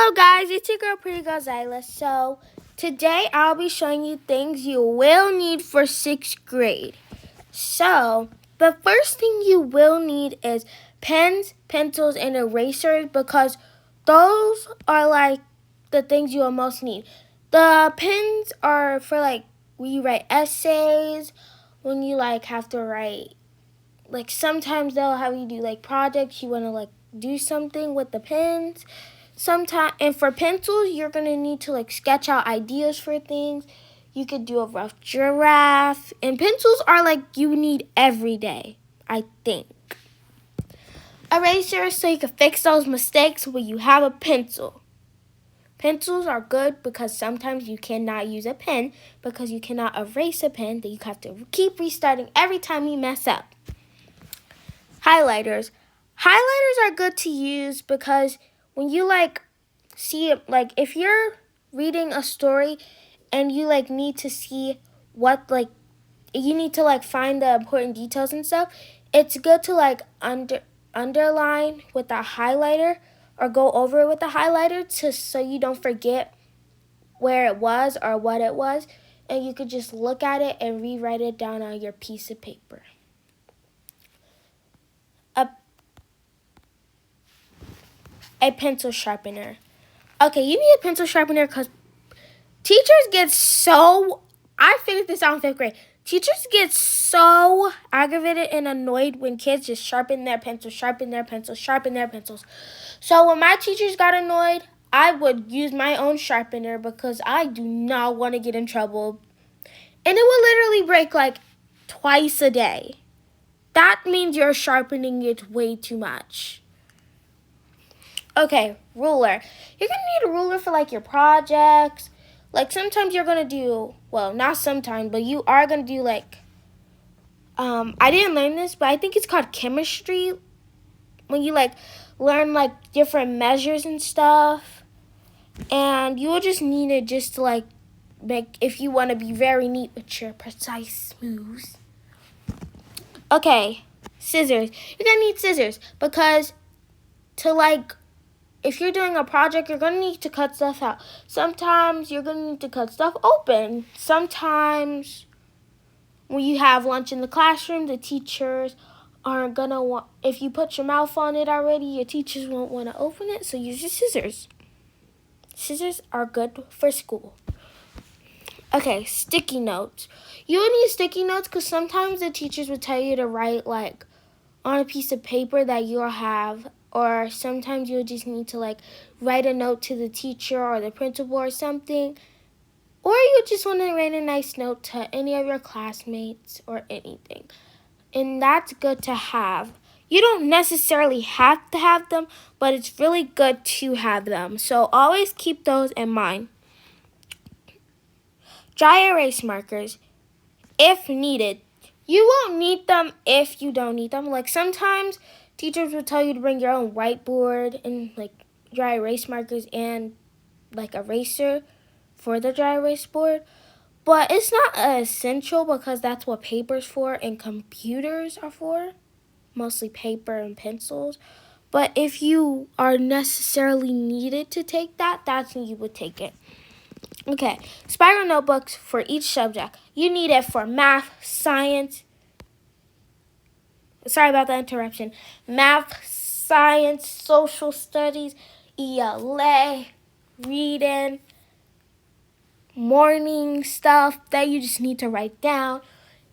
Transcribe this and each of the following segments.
Hello guys, it's your girl Pretty Girl Zyla. So today I'll be showing you things you will need for 6th grade. So the first thing you will need is pens, pencils, and erasers because those are like the things you will most need. The pens are for like when you write essays, when you like have to write, like sometimes they'll have you do like projects, you want to like do something with the pens. Sometimes, and for pencils, you're going to need to like sketch out ideas for things. You could do a rough giraffe. And pencils are like you need every day, I think. Erasers so you can fix those mistakes when you have a pencil. Pencils are good because sometimes you cannot use a pen because you cannot erase a pen that you have to keep restarting every time you mess up. Highlighters. Highlighters are good to use because when you like see it, like if you're reading a story and you like need to see what like you need to like find the important details and stuff, it's good to like underline with a highlighter or go over it with a highlighter so you don't forget where it was or what it was, and you could just look at it and rewrite it down on your piece of paper. A pencil sharpener. Okay, you need a pencil sharpener because teachers get so, I figured this out in 5th grade. Teachers get so aggravated and annoyed when kids just sharpen their pencils. So when my teachers got annoyed, I would use my own sharpener because I do not want to get in trouble. And it would literally break like twice a day. That means you're sharpening it way too much. Okay, ruler. You're going to need a ruler for like your projects. Like sometimes you're going to do, well, not sometimes, but you are going to do like, I didn't learn this, but I think it's called chemistry. When you like learn like different measures and stuff. And you will just need it just to like make, if you want to be very neat with your precise moves. Okay, scissors. You're going to need scissors because to like, if you're doing a project, you're going to need to cut stuff out. Sometimes you're going to need to cut stuff open. Sometimes when you have lunch in the classroom, the teachers aren't going to want, if you put your mouth on it already, your teachers won't want to open it, so use your scissors. Scissors are good for school. Okay, sticky notes. You will need sticky notes because sometimes the teachers will tell you to write like on a piece of paper that you'll have, or sometimes you'll just need to like write a note to the teacher or the principal or something. Or you just want to write a nice note to any of your classmates or anything. And that's good to have. You don't necessarily have to have them, but it's really good to have them. So always keep those in mind. Dry erase markers, if needed. You won't need them if you don't need them. Like sometimes teachers will tell you to bring your own whiteboard and like dry erase markers and like eraser for the dry erase board. But it's not essential because that's what paper's for and computers are for. Mostly paper and pencils. But if you are necessarily needed to take that, that's when you would take it. Okay, spiral notebooks for each subject. You need it for math, science. Sorry about the interruption. Math, science, social studies, ELA, reading, morning stuff that you just need to write down.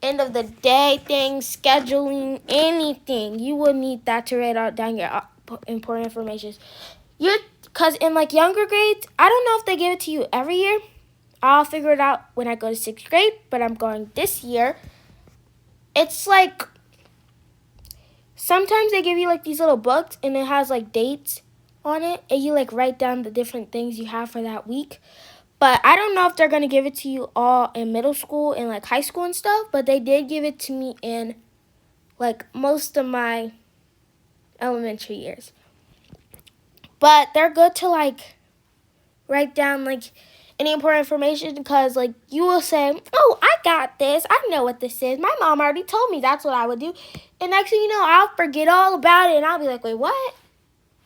End of the day things, scheduling, anything. You will need that to write down your important information. Because in like younger grades, I don't know if they give it to you every year. I'll figure it out when I go to 6th grade, but I'm going this year. It's like, sometimes they give you like these little books and it has like dates on it. And you like write down the different things you have for that week. But I don't know if they're going to give it to you all in middle school and like high school and stuff. But they did give it to me in like most of my elementary years. But they're good to like write down like any important information because like you will say, oh, I got this. I know what this is. My mom already told me that's what I would do. And next thing you know, I'll forget all about it and I'll be like, wait, what?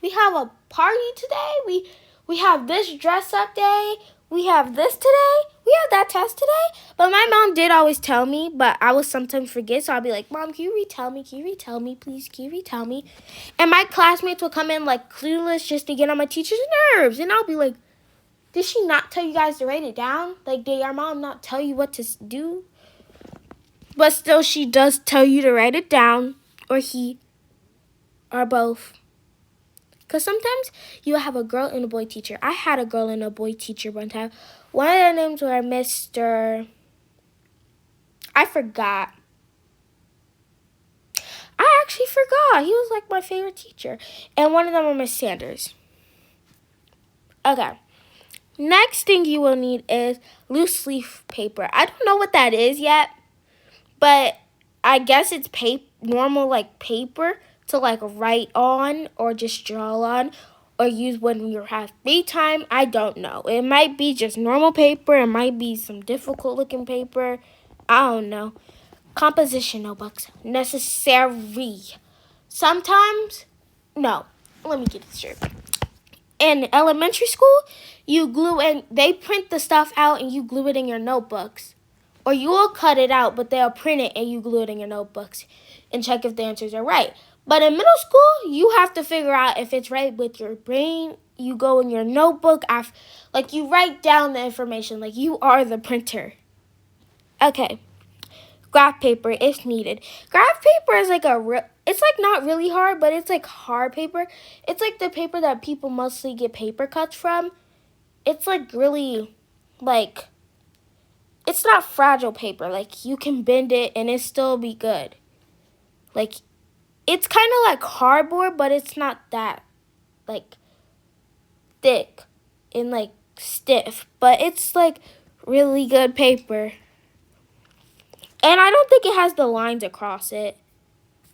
We have a party today? we have this dress up day, we have this today, we have that test today. But my mom did always tell me, but I would sometimes forget. So I'll be like, Mom, can you retell me? Can you retell me, please? Can you retell me? And my classmates will come in like clueless just to get on my teacher's nerves. And I'll be like, did she not tell you guys to write it down? Like, did your mom not tell you what to do? But still, she does tell you to write it down, or he, or both. Because sometimes you have a girl and a boy teacher. I had a girl and a boy teacher one time. One of their names were Mr. I forgot. I actually forgot. He was like my favorite teacher. And one of them were Miss Sanders. Okay. Next thing you will need is loose leaf paper. I don't know what that is yet, but I guess it's normal like paper to like write on or just draw on or use when you have free time. I don't know. It might be just normal paper. It might be some difficult looking paper. I don't know. Composition notebooks. Necessary. Sometimes, no. Let me get it straight. In elementary school, you glue and they print the stuff out and you glue it in your notebooks. Or you will cut it out, but they'll print it and you glue it in your notebooks and check if the answers are right. But in middle school, you have to figure out if it's right with your brain. You go in your notebook, like you write down the information, like you are the printer. Okay, graph paper if needed. Graph paper is like it's like not really hard, but it's like hard paper. It's like the paper that people mostly get paper cuts from. It's like really, like, it's not fragile paper. Like, you can bend it and it still be good. Like, it's kind of like cardboard, but it's not that, like, thick and, like, stiff. But it's, like, really good paper. And I don't think it has the lines across it,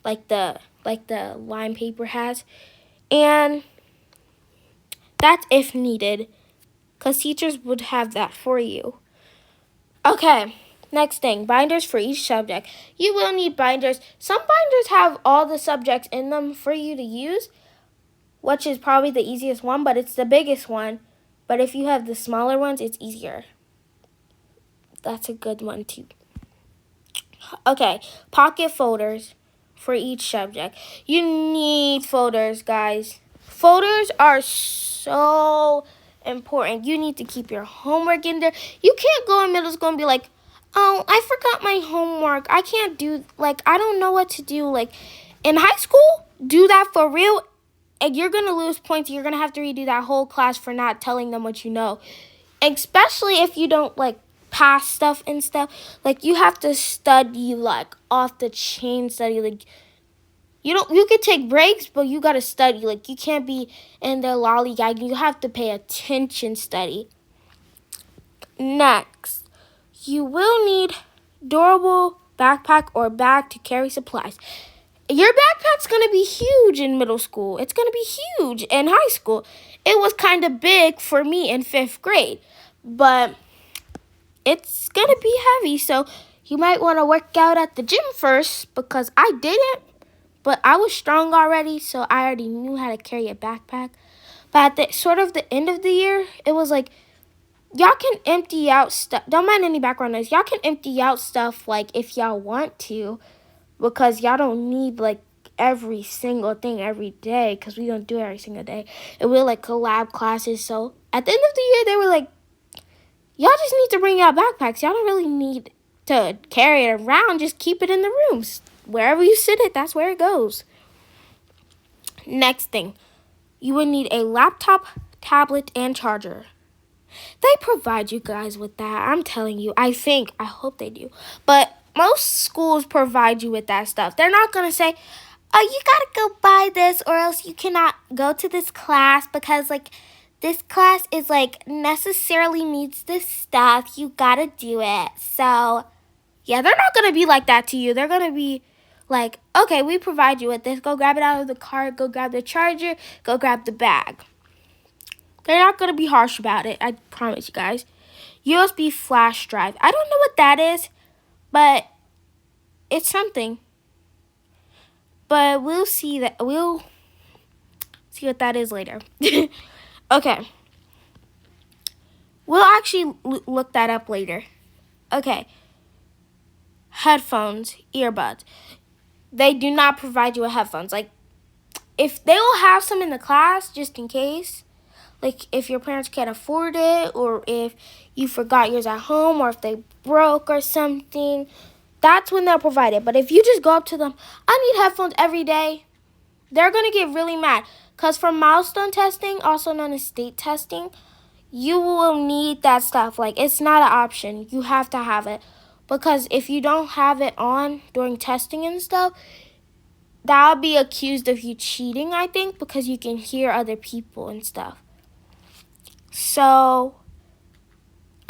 like the line paper has. And that's if needed, because teachers would have that for you. Okay, next thing, binders for each subject. You will need binders. Some binders have all the subjects in them for you to use, which is probably the easiest one, but it's the biggest one. But if you have the smaller ones, it's easier. That's a good one too. Okay, pocket folders for each subject. You need folders, guys. Folders are so important. You need to keep your homework in there. You can't go in middle school and be like, oh, I forgot my homework. I can't do, I don't know what to do. Like, in high school, do that for real, and you're going to lose points. You're going to have to redo that whole class for not telling them what you know. Especially if you don't, pass stuff and stuff. Like, you have to study, off the chain study. Like, you can take breaks, but you got to study. Like, you can't be in the lollygagging. You have to pay attention, study. Next, you will need durable backpack or bag to carry supplies. Your backpack's going to be huge in middle school. It's going to be huge in high school. It was kind of big for me in 5th grade, but it's going to be heavy, so you might want to work out at the gym first, because I didn't, but I was strong already, so I already knew how to carry a backpack. But at the end of the year, it was like, y'all can empty out stuff. Don't mind any background noise. Y'all can empty out stuff, if y'all want to, because y'all don't need, every single thing every day, because we don't do it every single day. And we're, collab classes, so at the end of the year, they were like, y'all just need to bring out backpacks. Y'all don't really need to carry it around. Just keep it in the rooms. Wherever you sit it, that's where it goes. Next thing, you would need a laptop, tablet, and charger. They provide you guys with that. I'm telling you. I hope they do. But most schools provide you with that stuff. They're not going to say, oh, you got to go buy this or else you cannot go to this class because, this class is, necessarily needs this stuff. You got to do it. So, yeah, they're not going to be like that to you. They're going to be like, okay, we provide you with this. Go grab it out of the cart. Go grab the charger. Go grab the bag. They're not going to be harsh about it. I promise you guys. USB flash drive. I don't know what that is, but it's something. But we'll see what that is later. Okay. We'll actually look that up later. Okay. Headphones, earbuds. They do not provide you with headphones. Like, if they will have some in the class, just in case. Like, if your parents can't afford it, or if you forgot yours at home, or if they broke or something, that's when they'll provide it. But if you just go up to them, I need headphones every day, they're going to get really mad. Because for milestone testing, also known as state testing, you will need that stuff. Like, it's not an option. You have to have it. Because if you don't have it on during testing and stuff, that'll be accused of you cheating, I think, because you can hear other people and stuff. So,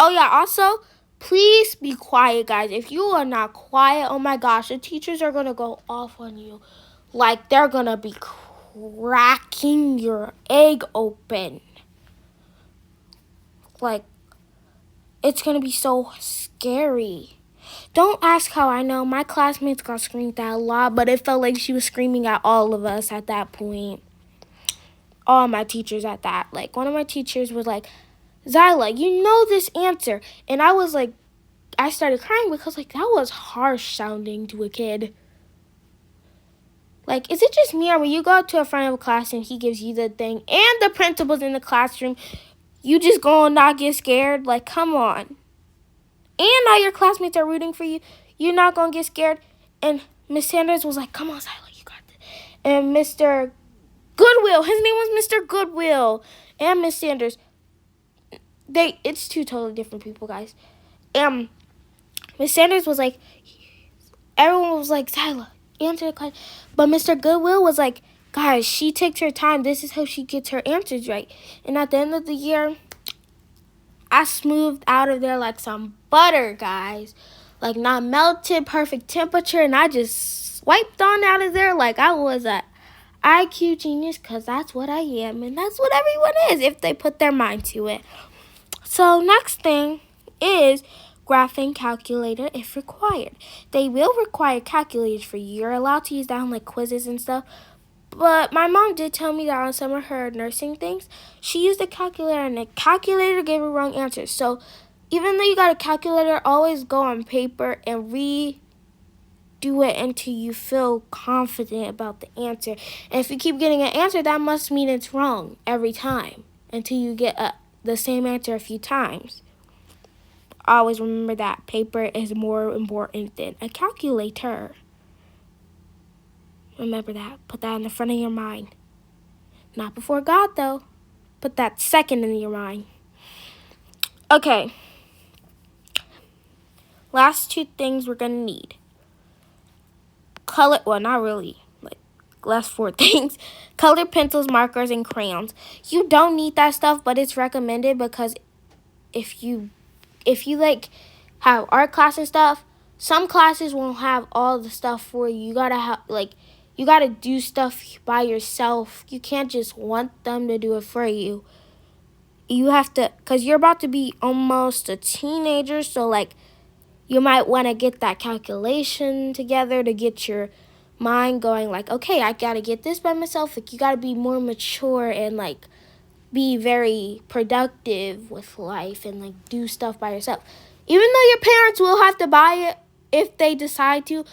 oh yeah, also, please be quiet, guys. If you are not quiet, oh my gosh, the teachers are going to go off on you. Like, they're going to be cracking your egg open. Like, it's going to be so scary. Don't ask how I know. My classmates got screamed at a lot, but it felt like she was screaming at all of us at that point. All my teachers at that. Like, one of my teachers was like, Zyla, you know this answer. And I was like, I started crying because, like, that was harsh sounding to a kid. Like, is it just me, or when you go up to a friend of a class and he gives you the thing and the principal's in the classroom, you just go and not get scared? Like, come on. And all your classmates are rooting for you. You're not going to get scared. And Miss Sanders was like, come on, Zyla, you got this. And Mr. Goodwill, his name was Mr. Goodwill, and Miss Sanders, it's two totally different people, guys. Miss Sanders was like, everyone was like, Zyla, answer the question. But Mr. Goodwill was like, guys, she takes her time. This is how she gets her answers right. And at the end of the year, I smoothed out of there like some butter, guys. Like, not melted, perfect temperature, and I just swiped on out of there like I was a IQ genius, because that's what I am, and that's what everyone is if they put their mind to it. So next thing is graphing calculator if required. They will require calculators for you. You're allowed to use that on like quizzes and stuff. But my mom did tell me that on some of her nursing things, she used a calculator and the calculator gave her wrong answers. So even though you got a calculator, always go on paper and do it until you feel confident about the answer. And if you keep getting an answer, that must mean it's wrong every time until you get the same answer a few times. Always remember that paper is more important than a calculator. Remember that. Put that in the front of your mind. Not before God, though. Put that second in your mind. Okay. Last two things we're going to need. Well, not really, like, last four things. Colored pencils, markers, and crayons. You don't need that stuff, but it's recommended because if you like have art class and stuff, some classes won't have all the stuff for you. You gotta do stuff by yourself. You can't just want them to do it for you. You have to, because you're about to be almost a teenager, so like, you might want to get that calculation together to get your mind going like, okay, I got to get this by myself. Like, you got to be more mature and, like, be very productive with life and, like, do stuff by yourself. Even though your parents will have to buy it if they decide to,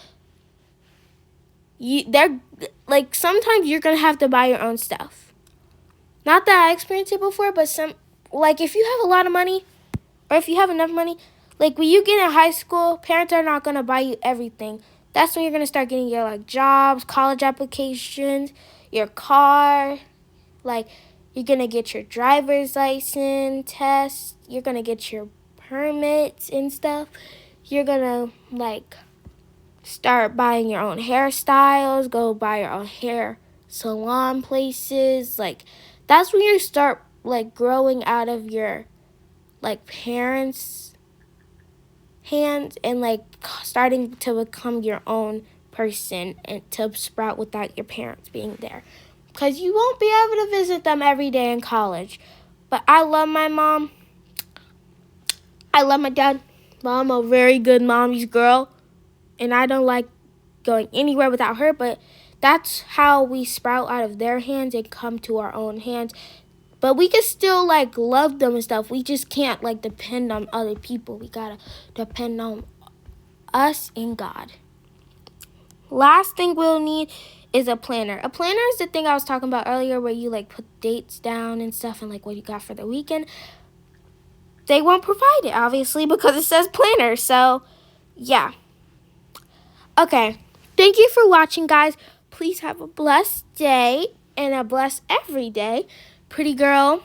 sometimes you're going to have to buy your own stuff. Not that I experienced it before, but if you have a lot of money or if you have enough money, like, when you get in high school, parents are not going to buy you everything. That's when you're going to start getting your, like, jobs, college applications, your car. Like, you're going to get your driver's license test. You're going to get your permits and stuff. You're going to, like, start buying your own hairstyles, go buy your own hair salon places. Like, that's when you start, like, growing out of your, like, parents' hands and, like, starting to become your own person and to sprout without your parents being there, because you won't be able to visit them every day in college. But I love my mom. I love my dad, but I'm a very good mommy's girl, and I don't like going anywhere without her. But that's how we sprout out of their hands and come to our own hands. But we can still, like, love them and stuff. We just can't, like, depend on other people. We gotta depend on us and God. Last thing we'll need is a planner. A planner is the thing I was talking about earlier where you, like, put dates down and stuff and, like, what you got for the weekend. They won't provide it, obviously, because it says planner. So, yeah. Okay. Thank you for watching, guys. Please have a blessed day and a blessed every day. Pretty girl.